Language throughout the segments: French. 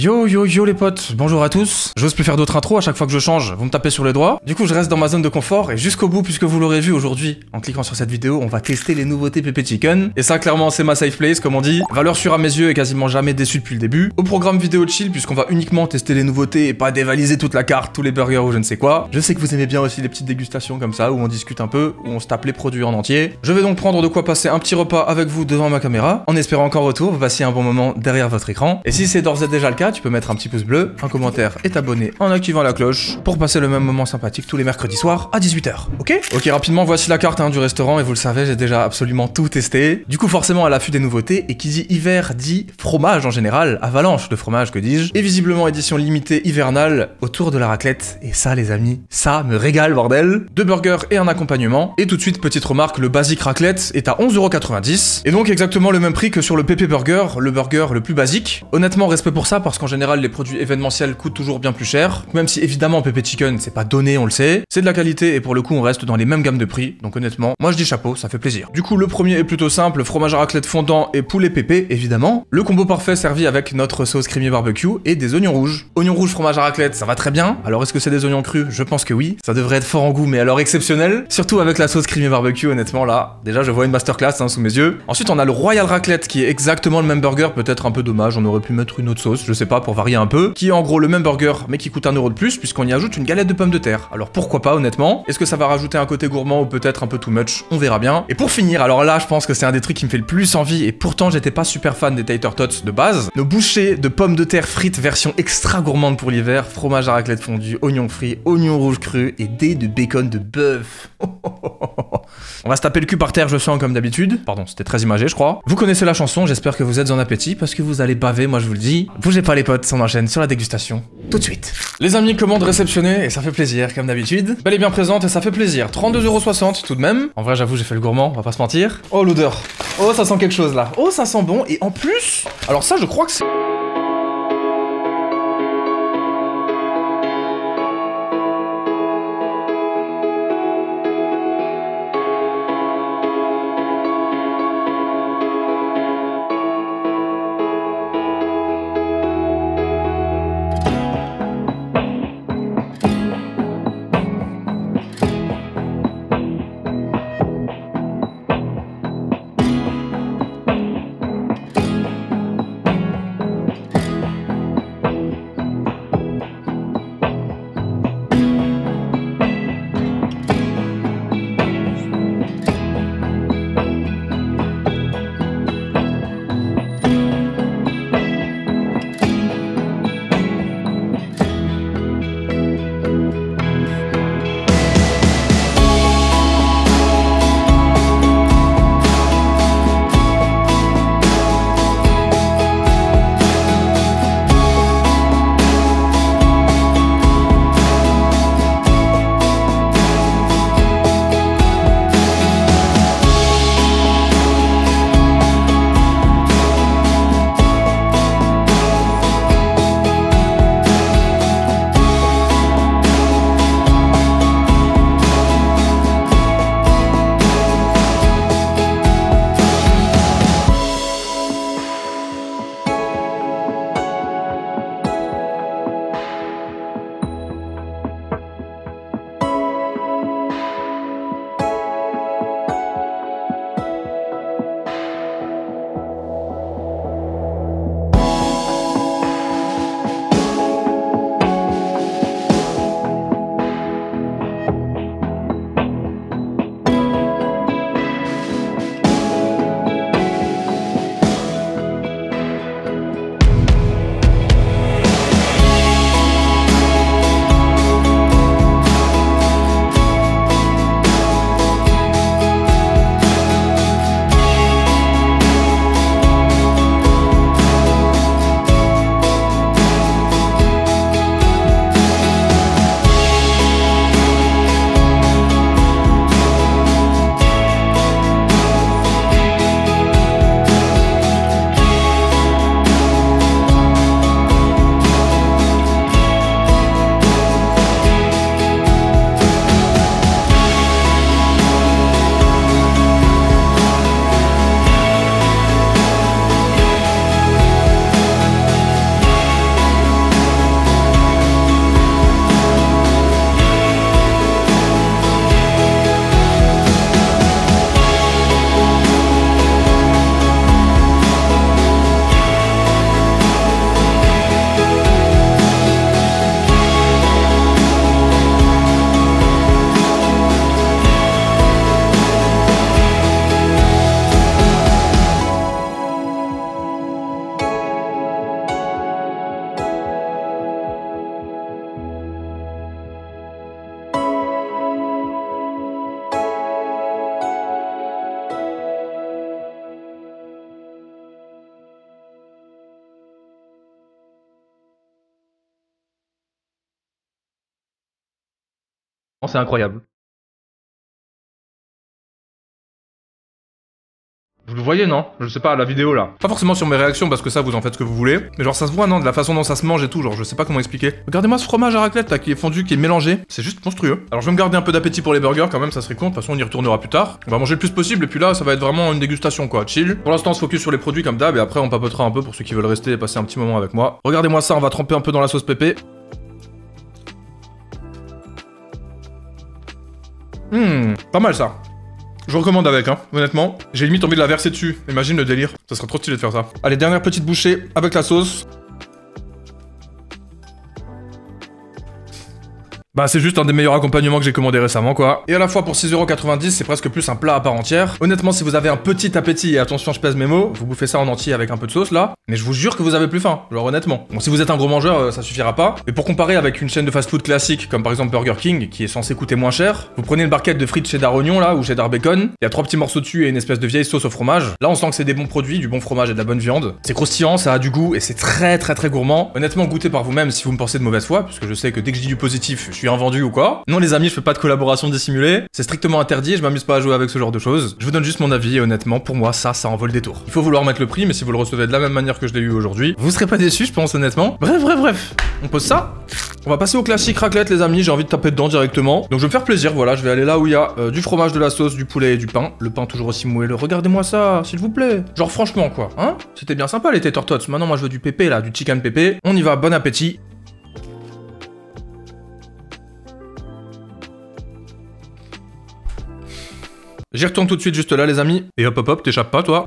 Yo yo yo les potes, bonjour à tous. J'ose plus faire d'autres intros, à chaque fois que je change, vous me tapez sur les doigts. Du coup je reste dans ma zone de confort et jusqu'au bout, puisque vous l'aurez vu aujourd'hui, en cliquant sur cette vidéo, on va tester les nouveautés Pépé Chicken. Et ça clairement c'est ma safe place comme on dit. Valeur sûre à mes yeux et quasiment jamais déçu depuis le début. Au programme vidéo chill, puisqu'on va uniquement tester les nouveautés et pas dévaliser toute la carte, tous les burgers ou je ne sais quoi. Je sais que vous aimez bien aussi les petites dégustations comme ça, où on discute un peu, où on se tape les produits en entier. Je vais donc prendre de quoi passer un petit repas avec vous devant ma caméra, en espérant qu'en retour vous passiez un bon moment derrière votre écran. Et si c'est d'ores et déjà le cas, tu peux mettre un petit pouce bleu, un commentaire et t'abonner en activant la cloche pour passer le même moment sympathique tous les mercredis soirs à 18 h. Ok, rapidement, voici la carte du restaurant et vous le savez, j'ai déjà absolument tout testé. Du coup, forcément, à l'affût des nouveautés, et qui dit hiver dit fromage en général, avalanche de fromage que dis-je, et visiblement édition limitée hivernale autour de la raclette. Et ça, les amis, ça me régale, bordel. 2 burgers et un accompagnement. Et tout de suite, petite remarque, le basique raclette est à 11,90 €. Et donc exactement le même prix que sur le Pépé Burger, le burger le plus basique. Honnêtement, respect pour ça, parce qu'en général, les produits événementiels coûtent toujours bien plus cher. Même si évidemment Pépé Chicken c'est pas donné, on le sait. C'est de la qualité et pour le coup on reste dans les mêmes gammes de prix. Donc honnêtement, moi je dis chapeau, ça fait plaisir. Du coup le premier est plutôt simple, fromage à raclette fondant et poulet pépé évidemment. Le combo parfait servi avec notre sauce creamy barbecue et des oignons rouges. Oignons rouges fromage à raclette, ça va très bien. Alors est-ce que c'est des oignons crus? Je pense que oui. Ça devrait être fort en goût mais alors exceptionnel. Surtout avec la sauce creamy barbecue, honnêtement là. Déjà je vois une masterclass sous mes yeux. Ensuite on a le Royal Raclette qui est exactement le même burger, peut-être un peu dommage, on aurait pu mettre une autre sauce, je sais pas, pour varier un peu. Qui est en gros le même burger mais qui coûte 1 € de plus puisqu'on y ajoute une galette de pommes de terre. Alors pourquoi pas honnêtement? Est-ce que ça va rajouter un côté gourmand ou peut-être un peu too much? On verra bien. Et pour finir, alors là je pense que c'est un des trucs qui me fait le plus envie et pourtant j'étais pas super fan des tater tots de base. Nos bouchées de pommes de terre frites version extra gourmande pour l'hiver, fromage à raclette fondu, oignons frits, oignons rouges crus et dés de bacon de bœuf. On va se taper le cul par terre, je sens, comme d'habitude. Pardon, c'était très imagé, je crois. Vous connaissez la chanson, j'espère que vous êtes en appétit, parce que vous allez baver, moi je vous le dis. Bougez pas les potes, on enchaîne sur la dégustation, tout de suite. Les amis, commande réceptionnée, et ça fait plaisir, comme d'habitude. Belle et bien présente, et ça fait plaisir. 32,60 € tout de même. En vrai, j'avoue, j'ai fait le gourmand, on va pas se mentir. Oh, l'odeur. Oh, ça sent quelque chose, là. Oh, ça sent bon, et en plus... Alors ça, je crois que c'est... Oh, c'est incroyable. Vous le voyez, non? Je sais pas, la vidéo, là. Pas forcément sur mes réactions, parce que ça, vous en faites ce que vous voulez. Mais genre, ça se voit, non? De la façon dont ça se mange et tout, genre, je sais pas comment expliquer. Regardez-moi ce fromage à raclette, là, qui est fondu, qui est mélangé. C'est juste monstrueux. Alors, je vais me garder un peu d'appétit pour les burgers, quand même, ça serait con. De toute façon, on y retournera plus tard. On va manger le plus possible, et puis là, ça va être vraiment une dégustation, quoi. Chill. Pour l'instant, on se focus sur les produits comme d'hab, et après, on papotera un peu pour ceux qui veulent rester et passer un petit moment avec moi. Regardez-moi ça, on va tremper un peu dans la sauce pépé. Pas mal, ça. Je vous recommande avec, hein, honnêtement. J'ai limite envie de la verser dessus. Imagine le délire. Ça serait trop stylé de faire ça. Allez, dernière petite bouchée avec la sauce. Bah c'est juste un des meilleurs accompagnements que j'ai commandé récemment quoi. Et à la fois pour 6,90€, c'est presque plus un plat à part entière. Honnêtement, si vous avez un petit appétit, et attention je pèse mes mots, vous bouffez ça en entier avec un peu de sauce là, mais je vous jure que vous avez plus faim, genre honnêtement. Bon si vous êtes un gros mangeur, ça suffira pas. Mais pour comparer avec une chaîne de fast-food classique comme par exemple Burger King, qui est censé coûter moins cher, vous prenez une barquette de frites cheddar oignon là, ou cheddar bacon, il y a 3 petits morceaux dessus et une espèce de vieille sauce au fromage. Là on sent que c'est des bons produits, du bon fromage et de la bonne viande. C'est croustillant, ça a du goût et c'est très gourmand. Honnêtement goûtez par vous-même si vous me pensez de mauvaise foi, puisque je sais que dès que je dis du positif, je suis invendu ou quoi. Non les amis, je fais pas de collaboration dissimulée, c'est strictement interdit, je m'amuse pas à jouer avec ce genre de choses. Je vous donne juste mon avis et honnêtement, pour moi, ça en vaut le détour. Il faut vouloir mettre le prix, mais si vous le recevez de la même manière que je l'ai eu aujourd'hui, vous serez pas déçus, je pense honnêtement. Bref. On pose ça. On va passer au classique raclette les amis, j'ai envie de taper dedans directement. Donc je vais me faire plaisir, voilà, je vais aller là où il y a du fromage, de la sauce, du poulet et du pain. Le pain toujours aussi moelleux, regardez-moi ça, s'il vous plaît. Genre franchement quoi, hein? C'était bien sympa les tater tots, maintenant moi je veux du pépé là, du chicken pépé. On y va, bon appétit. J'y retourne tout de suite juste là les amis. Et hop, t'échappes pas toi.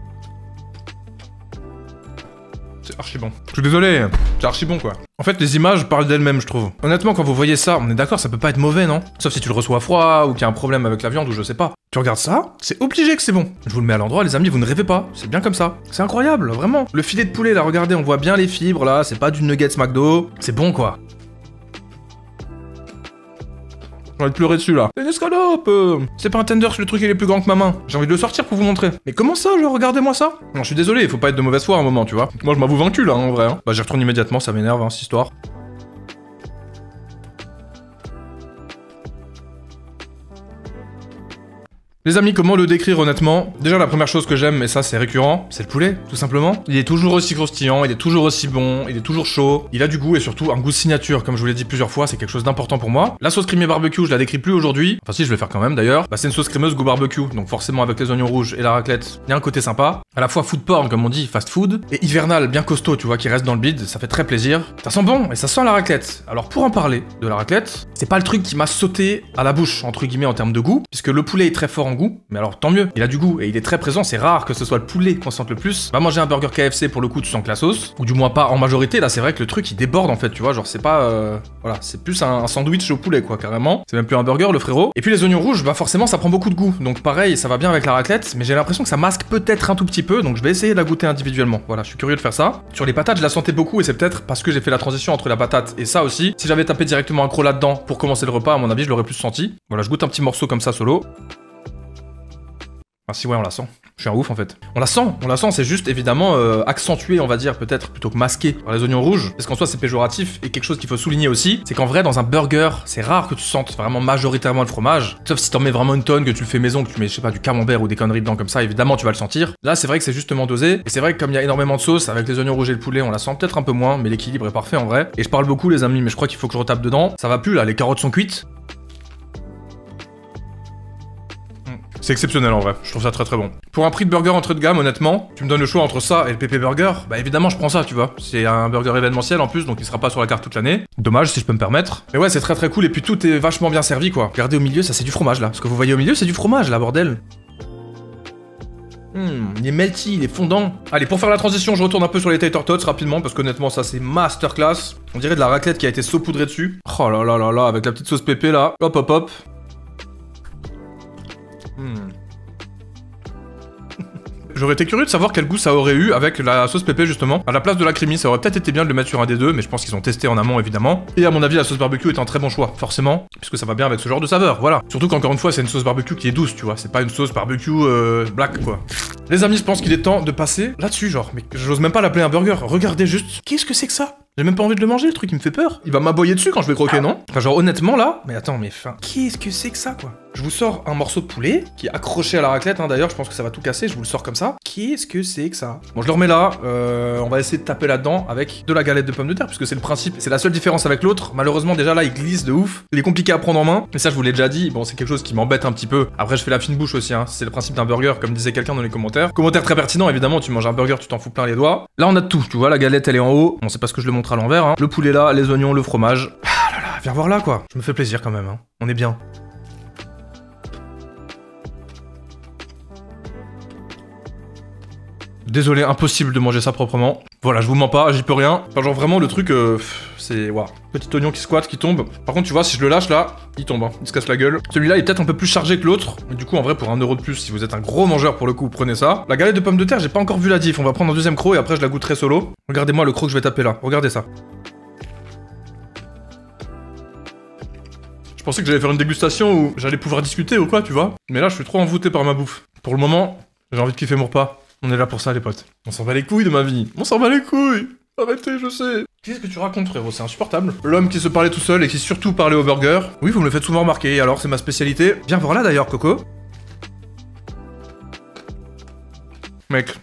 C'est archi bon. Je suis désolé, c'est archi bon quoi. En fait les images parlent d'elles-mêmes je trouve. Honnêtement quand vous voyez ça, on est d'accord ça peut pas être mauvais non? Sauf si tu le reçois froid ou qu'il y a un problème avec la viande ou je sais pas. Tu regardes ça, c'est obligé que c'est bon. Je vous le mets à l'endroit les amis, vous ne rêvez pas. C'est bien comme ça. C'est incroyable, vraiment. Le filet de poulet là, regardez, on voit bien les fibres là, c'est pas du nuggets McDo. C'est bon quoi. J'ai envie de pleurer dessus là. C'est une escalope. C'est pas un tender, le truc il est plus grand que ma main. J'ai envie de le sortir pour vous montrer. Mais comment ça, genre regardez-moi ça? Non, je suis désolé, il faut pas être de mauvaise foi à un moment, tu vois. Moi je m'avoue vaincu là, en vrai. Hein. Bah j'y retourne immédiatement, ça m'énerve hein, cette histoire. Les amis, comment le décrire honnêtement? Déjà la première chose que j'aime, et ça c'est récurrent, c'est le poulet, tout simplement. Il est toujours aussi croustillant, il est toujours aussi bon, il est toujours chaud, il a du goût et surtout un goût signature, comme je vous l'ai dit plusieurs fois, c'est quelque chose d'important pour moi. La sauce crémée barbecue, je la décris plus aujourd'hui, enfin si je vais le faire quand même d'ailleurs. Bah c'est une sauce crémeuse goût barbecue, donc forcément avec les oignons rouges et la raclette, il y a un côté sympa. À la fois food porn comme on dit, fast food, et hivernal bien costaud, tu vois, qui reste dans le bide, ça fait très plaisir. Ça sent bon et ça sent la raclette. Alors pour en parler de la raclette, c'est pas le truc qui m'a sauté à la bouche, entre guillemets en termes de goût, puisque le poulet est très fort en goût, mais alors tant mieux, il a du goût et il est très présent, c'est rare que ce soit le poulet qu'on sente le plus. Va manger un burger KFC pour le coup tu sens que la sauce, ou du moins pas en majorité, là c'est vrai que le truc il déborde en fait, tu vois, genre c'est pas... voilà, c'est plus un sandwich au poulet quoi, carrément. C'est même plus un burger le frérot. Et puis les oignons rouges, bah forcément ça prend beaucoup de goût, donc pareil, ça va bien avec la raclette, mais j'ai l'impression que ça masque peut-être un tout petit peu, donc je vais essayer de la goûter individuellement. Voilà, je suis curieux de faire ça. Sur les patates, je la sentais beaucoup et c'est peut-être parce que j'ai fait la transition entre la patate et ça aussi. Si j'avais tapé directement un croc là-dedans pour commencer le repas, à mon avis je l'aurais plus senti. Voilà, je goûte un petit morceau comme ça solo. Ah si ouais on la sent, je suis un ouf en fait. On la sent, c'est juste évidemment accentué on va dire peut-être plutôt que masqué par les oignons rouges, parce qu'en soi c'est péjoratif, et quelque chose qu'il faut souligner aussi, c'est qu'en vrai dans un burger, c'est rare que tu sentes vraiment majoritairement le fromage, sauf si t'en mets vraiment une tonne, que tu le fais maison, que tu mets je sais pas du camembert ou des conneries dedans comme ça, évidemment tu vas le sentir. Là c'est vrai que c'est justement dosé, et c'est vrai que comme il y a énormément de sauce, avec les oignons rouges et le poulet on la sent peut-être un peu moins, mais l'équilibre est parfait en vrai. Et je parle beaucoup les amis, mais je crois qu'il faut que je retape dedans, ça va plus là, les carottes sont cuites. C'est exceptionnel en vrai, je trouve ça très bon. Pour un prix de burger entrée de gamme, honnêtement, tu me donnes le choix entre ça et le PP Burger, bah évidemment je prends ça, tu vois. C'est un burger événementiel en plus, donc il sera pas sur la carte toute l'année. Dommage si je peux me permettre. Mais ouais, c'est très cool, et puis tout est vachement bien servi quoi. Regardez au milieu, ça c'est du fromage là. Ce que vous voyez au milieu, c'est du fromage là, bordel. Il est melty, il est fondant. Allez, pour faire la transition, je retourne un peu sur les tater tots rapidement, parce qu'honnêtement ça c'est masterclass. On dirait de la raclette qui a été saupoudrée dessus. Oh là là là là, avec la petite sauce pépé là. Hop. J'aurais été curieux de savoir quel goût ça aurait eu avec la sauce pépé justement. À la place de la creamy, ça aurait peut-être été bien de le mettre sur un des deux, mais je pense qu'ils ont testé en amont évidemment. Et à mon avis, la sauce barbecue est un très bon choix, forcément, puisque ça va bien avec ce genre de saveur, voilà. Surtout qu'encore une fois, c'est une sauce barbecue qui est douce, tu vois. C'est pas une sauce barbecue black quoi. Les amis, je pense qu'il est temps de passer là-dessus, genre. Mais j'ose même pas l'appeler un burger. Regardez juste. Qu'est-ce que c'est que ça? J'ai même pas envie de le manger, le truc, il me fait peur. Il va m'aboyer dessus quand je vais croquer, non? Enfin, genre, honnêtement, là... Mais attends, mais enfin... Qu'est-ce que c'est que ça, quoi? Je vous sors un morceau de poulet, qui est accroché à la raclette, hein, d'ailleurs, je pense que ça va tout casser, je vous le sors comme ça. Qu'est-ce que c'est que ça? Bon, je le remets là, on va essayer de taper là-dedans avec de la galette de pommes de terre, puisque c'est le principe, c'est la seule différence avec l'autre. Malheureusement, déjà là, il glisse de ouf. Il est compliqué à prendre en main, mais ça, je vous l'ai déjà dit, bon, c'est quelque chose qui m'embête un petit peu. Après, je fais la fine bouche aussi, hein, c'est le principe d'un burger, comme disait quelqu'un dans les commentaires. Commentaire très pertinent, évidemment, tu manges un burger, tu t'en fous plein les doigts. Là, on a tout, tu vois, la galette, elle est en haut. Bon, c'est parce que je le montre à l'envers, hein. Le poulet là, les oignons, le fromage. Ah là là, viens voir là, quoi. Je me fais plaisir quand même, hein. On est bien. Désolé, impossible de manger ça proprement. Voilà, je vous mens pas, j'y peux rien. Enfin, genre vraiment le truc, c'est... Waouh. Petit oignon qui squatte, qui tombe. Par contre, tu vois, si je le lâche là, il tombe, hein. Il se casse la gueule. Celui-là est peut-être un peu plus chargé que l'autre. Mais du coup, en vrai, pour 1 € de plus, si vous êtes un gros mangeur pour le coup, prenez ça. La galette de pommes de terre, j'ai pas encore vu la diff. On va prendre un deuxième croc et après je la goûterai solo. Regardez-moi le croc que je vais taper là. Regardez ça. Je pensais que j'allais faire une dégustation où j'allais pouvoir discuter ou quoi, tu vois. Mais là, je suis trop envoûté par ma bouffe. Pour le moment, j'ai envie de kiffer mon repas. On est là pour ça, les potes. On s'en bat les couilles de ma vie. On s'en bat les couilles. Arrêtez, je sais. Qu'est-ce que tu racontes, frérot? C'est insupportable. L'homme qui se parlait tout seul et qui surtout parlait au burger. Oui, vous me le faites souvent remarquer, alors c'est ma spécialité. Viens voir là d'ailleurs, Coco. Mec,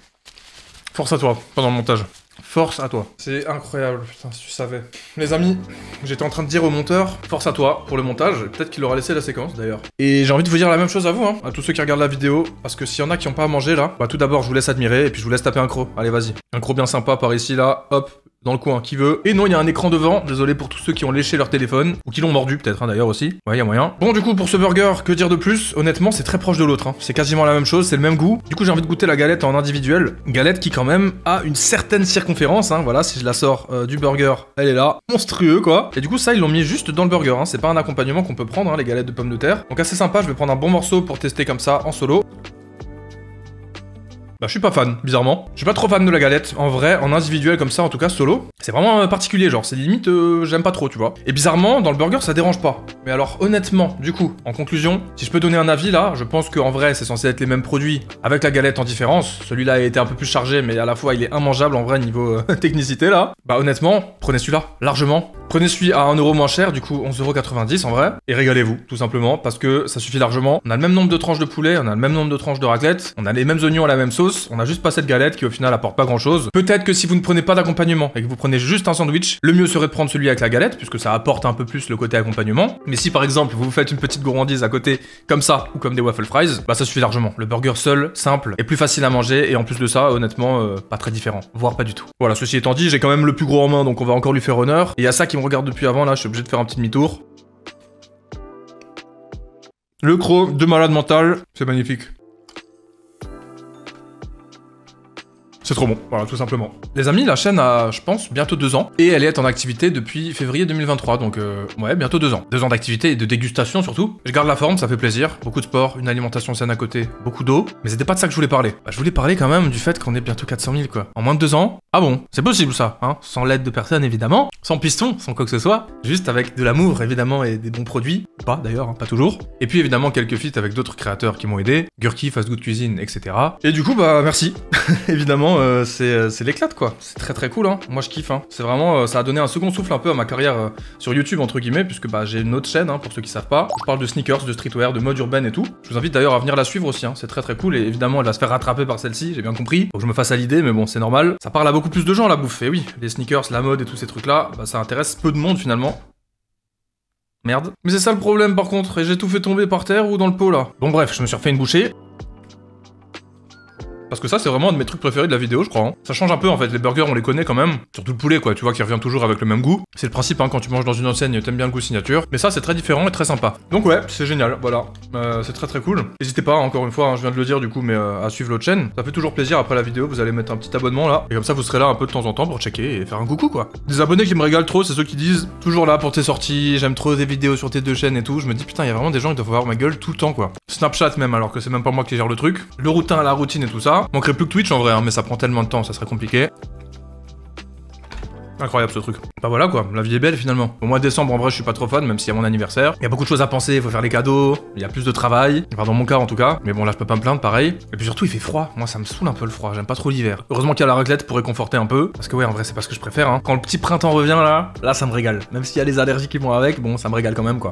force à toi pendant le montage. Force à toi. C'est incroyable, putain, si tu savais. Les amis, j'étais en train de dire au monteur, force à toi pour le montage, peut-être qu'il aura laissé la séquence d'ailleurs. Et j'ai envie de vous dire la même chose à vous, hein, à tous ceux qui regardent la vidéo, parce que s'il y en a qui n'ont pas à manger là, bah tout d'abord je vous laisse admirer, et puis je vous laisse taper un croc. Allez, vas-y. Un croc bien sympa par ici, là, hop, dans le coin, qui veut. Et non, il y a un écran devant, désolé pour tous ceux qui ont léché leur téléphone, ou qui l'ont mordu peut-être, hein, d'ailleurs aussi. Ouais, il y a moyen. Bon, du coup, pour ce burger, que dire de plus? Honnêtement, c'est très proche de l'autre, hein. C'est quasiment la même chose, c'est le même goût. Du coup, j'ai envie de goûter la galette en individuel. Galette qui, quand même, a une certaine circonférence, hein, voilà, si je la sors du burger, elle est là. Monstrueux, quoi. Et du coup, ça, ils l'ont mis juste dans le burger, hein. C'est pas un accompagnement qu'on peut prendre, hein, les galettes de pommes de terre. Donc, assez sympa, je vais prendre un bon morceau pour tester comme ça, en solo. Bah je suis pas fan, bizarrement. Je suis pas trop fan de la galette, en vrai, en individuel comme ça, en tout cas solo. C'est vraiment particulier, genre, c'est limite, j'aime pas trop, tu vois. Et bizarrement, dans le burger, ça dérange pas. Mais alors, honnêtement, du coup, en conclusion, si je peux donner un avis là, je pense qu'en vrai, c'est censé être les mêmes produits, avec la galette en différence. Celui-là a été un peu plus chargé, mais à la fois, il est immangeable en vrai niveau technicité là. Bah honnêtement, prenez celui-là, largement. Prenez celui à 1 € moins cher, du coup 11,90 € en vrai, et régalez-vous, tout simplement, parce que ça suffit largement. On a le même nombre de tranches de poulet, on a le même nombre de tranches de raclette, on a les mêmes oignons à la même sauce, on a juste pas cette galette qui au final apporte pas grand-chose. Peut-être que si vous ne prenez pas d'accompagnement et que vous prenez juste un sandwich, le mieux serait de prendre celui avec la galette, puisque ça apporte un peu plus le côté accompagnement. Mais si par exemple vous vous faites une petite gourmandise à côté, comme ça, ou comme des waffle fries, bah ça suffit largement. Le burger seul, simple, est plus facile à manger, et en plus de ça, honnêtement, pas très différent, voire pas du tout. Voilà, ceci étant dit, j'ai quand même le plus gros en main, donc on va encore lui faire honneur. Et il y a ça qui me regarde depuis avant, là, je suis obligé de faire un petit demi-tour. Le croc de malade mental, c'est magnifique. C'est trop bon, voilà, tout simplement. Les amis, la chaîne a, je pense, bientôt 2 ans, et elle est en activité depuis février 2023, donc ouais, bientôt 2 ans. 2 ans d'activité et de dégustation surtout. Je garde la forme, ça fait plaisir. Beaucoup de sport, une alimentation saine à côté, beaucoup d'eau, mais c'était pas de ça que je voulais parler. Bah, je voulais parler quand même du fait qu'on est bientôt 400 000, quoi. En moins de 2 ans. Ah bon, c'est possible ça, hein, sans l'aide de personne évidemment, sans piston, sans quoi que ce soit, juste avec de l'amour évidemment et des bons produits, pas d'ailleurs, hein, pas toujours. Et puis évidemment quelques feats avec d'autres créateurs qui m'ont aidé, Gurki, Fast Good Cuisine, etc. Et du coup bah merci, évidemment c'est l'éclate quoi, c'est très très cool hein, moi je kiffe hein, c'est vraiment, ça a donné un second souffle un peu à ma carrière sur YouTube entre guillemets, puisque bah j'ai une autre chaîne hein, pour ceux qui savent pas, je parle de sneakers, de streetwear, de mode urbaine et tout. Je vous invite d'ailleurs à venir la suivre aussi, hein. C'est très très cool et évidemment elle va se faire rattraper par celle-ci, j'ai bien compris, faut que je me fasse à l'idée mais bon c'est normal, ça parle à beaucoup plus de gens la bouffe, et oui, les sneakers, la mode et tous ces trucs là, bah ça intéresse peu de monde finalement. Merde. Mais c'est ça le problème par contre, et j'ai tout fait tomber par terre ou dans le pot là. Bon bref, je me suis refait une bouchée. Parce que ça, c'est vraiment un de mes trucs préférés de la vidéo, je crois. Hein. Ça change un peu, en fait. Les burgers, on les connaît quand même. Surtout le poulet, quoi. Tu vois, qui revient toujours avec le même goût. C'est le principe, hein, quand tu manges dans une enseigne, t'aimes bien le goût signature. Mais ça, c'est très différent et très sympa. Donc ouais, c'est génial, voilà. C'est très très cool. N'hésitez pas, encore une fois, hein, je viens de le dire, du coup, mais à suivre l'autre chaîne. Ça fait toujours plaisir, après la vidéo, vous allez mettre un petit abonnement, là. Et comme ça, vous serez là un peu de temps en temps pour checker et faire un coucou, quoi. Des abonnés qui me régalent trop, c'est ceux qui disent « Toujours là pour tes sorties, j'aime trop tes vidéos sur tes 2 chaînes et tout ». Je me dis, putain, il y a vraiment des gens qui doivent voir ma gueule tout le temps, quoi. Snapchat même, alors que c'est même pas moi qui gère le truc. Le routin à la routine et tout ça. Manquerait plus que Twitch, en vrai, hein, mais ça prend tellement de temps, ça serait compliqué. Incroyable ce truc. Bah voilà quoi, la vie est belle finalement. Au mois de décembre, en vrai, je suis pas trop fan, même si c'est mon anniversaire. Il y a beaucoup de choses à penser, il faut faire les cadeaux, il y a plus de travail. Enfin, dans mon cas en tout cas. Mais bon, là, je peux pas me plaindre, pareil. Et puis surtout, il fait froid. Moi, ça me saoule un peu le froid, j'aime pas trop l'hiver. Heureusement qu'il y a la raclette pour réconforter un peu. Parce que ouais, en vrai, c'est pas ce que je préfère. Hein. Quand le petit printemps revient là, ça me régale. Même s'il y a les allergies qui vont avec, bon, ça me régale quand même quoi.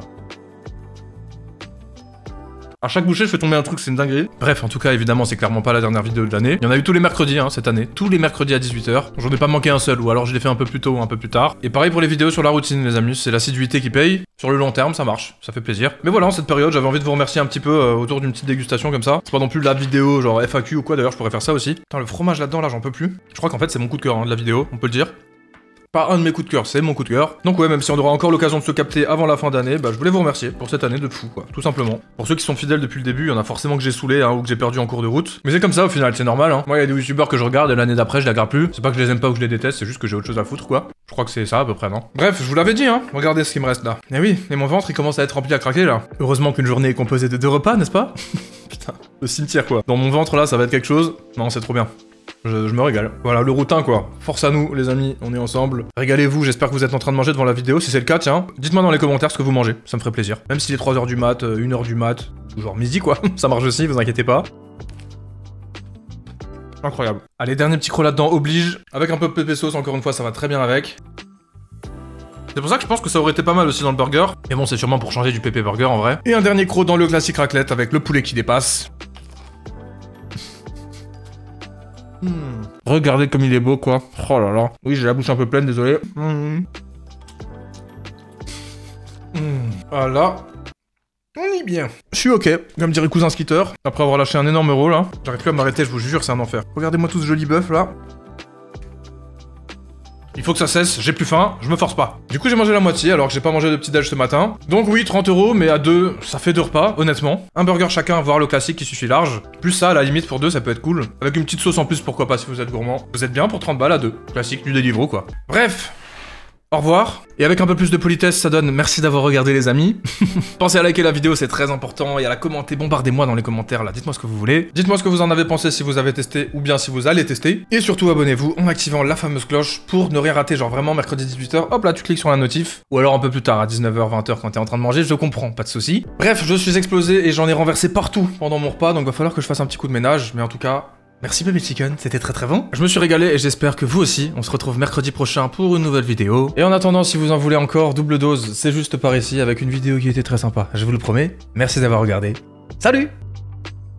À chaque bouchée, je fais tomber un truc, c'est une dinguerie. Bref, en tout cas, évidemment, c'est clairement pas la dernière vidéo de l'année. Il y en a eu tous les mercredis, hein, cette année. Tous les mercredis à 18h. J'en ai pas manqué un seul, ou alors je l'ai fait un peu plus tôt ou un peu plus tard. Et pareil pour les vidéos sur la routine, les amis. C'est l'assiduité qui paye. Sur le long terme, ça marche. Ça fait plaisir. Mais voilà, en cette période, j'avais envie de vous remercier un petit peu autour d'une petite dégustation comme ça. C'est pas non plus la vidéo, genre FAQ ou quoi, d'ailleurs, je pourrais faire ça aussi. Putain, le fromage là-dedans, là, j'en peux plus. Je crois qu'en fait, c'est mon coup de cœur hein, de la vidéo, on peut le dire. Pas un de mes coups de cœur, c'est mon coup de cœur. Donc ouais, même si on aura encore l'occasion de se capter avant la fin d'année, bah je voulais vous remercier pour cette année de fou, quoi, tout simplement. Pour ceux qui sont fidèles depuis le début, il y en a forcément que j'ai saoulé hein, ou que j'ai perdu en cours de route. Mais c'est comme ça au final, c'est normal. Hein. Moi, il y a des youtubeurs que je regarde et l'année d'après, je les regarde plus. C'est pas que je les aime pas ou que je les déteste, c'est juste que j'ai autre chose à foutre, quoi. Je crois que c'est ça à peu près, non? Bref, je vous l'avais dit, hein. Regardez ce qui me reste là. Et oui, et mon ventre, il commence à être rempli à craquer là. Heureusement qu'une journée est composée de 2 repas, n'est-ce pas? Putain, le cimetière quoi. Dans mon ventre là, ça va être quelque chose. Non, c'est trop bien. Je me régale. Voilà, le routine quoi. Force à nous, les amis, on est ensemble. Régalez-vous, j'espère que vous êtes en train de manger devant la vidéo. Si c'est le cas, tiens, dites-moi dans les commentaires ce que vous mangez. Ça me ferait plaisir. Même s'il est 3h du mat, 1h du mat, ou genre midi quoi. Ça marche aussi, vous inquiétez pas. Incroyable. Allez, dernier petit croc là-dedans, oblige. Avec un peu de pépé sauce, encore une fois, ça va très bien avec. C'est pour ça que je pense que ça aurait été pas mal aussi dans le burger. Mais bon, c'est sûrement pour changer du pépé burger en vrai. Et un dernier croc dans le classique raclette avec le poulet qui dépasse. Regardez comme il est beau quoi. Oh là là. Oui, j'ai la bouche un peu pleine, désolé. Voilà. On y est bien. Je suis ok, comme dirait cousin Skitter. Après avoir lâché un énorme euro là. J'arrive plus à m'arrêter, je vous jure, c'est un enfer. Regardez-moi tout ce joli bœuf là. Il faut que ça cesse, j'ai plus faim, je me force pas. Du coup j'ai mangé la moitié alors que j'ai pas mangé de petit déj ce matin. Donc oui, 30 €, mais à 2, ça fait 2 repas, honnêtement. Un burger chacun, voire le classique qui suffit large. Plus ça, à la limite pour 2, ça peut être cool. Avec une petite sauce en plus, pourquoi pas si vous êtes gourmand. Vous êtes bien pour 30 balles à 2. Classique du Deliveroo quoi. Bref. Au revoir. Et avec un peu plus de politesse, ça donne merci d'avoir regardé les amis. Pensez à liker la vidéo, c'est très important, et à la commenter, bombardez-moi dans les commentaires là, dites-moi ce que vous voulez. Dites-moi ce que vous en avez pensé si vous avez testé, ou bien si vous allez tester. Et surtout abonnez-vous en activant la fameuse cloche pour ne rien rater, genre vraiment mercredi 18h, hop là tu cliques sur la notif. Ou alors un peu plus tard, à 19h, 20h quand t'es en train de manger, je comprends, pas de soucis. Bref, je suis explosé et j'en ai renversé partout pendant mon repas, donc va falloir que je fasse un petit coup de ménage, mais en tout cas... Merci Baby Chicken, c'était très bon. Je me suis régalé et j'espère que vous aussi. On se retrouve mercredi prochain pour une nouvelle vidéo. Et en attendant, si vous en voulez encore, double dose, c'est juste par ici avec une vidéo qui était très sympa, je vous le promets. Merci d'avoir regardé. Salut!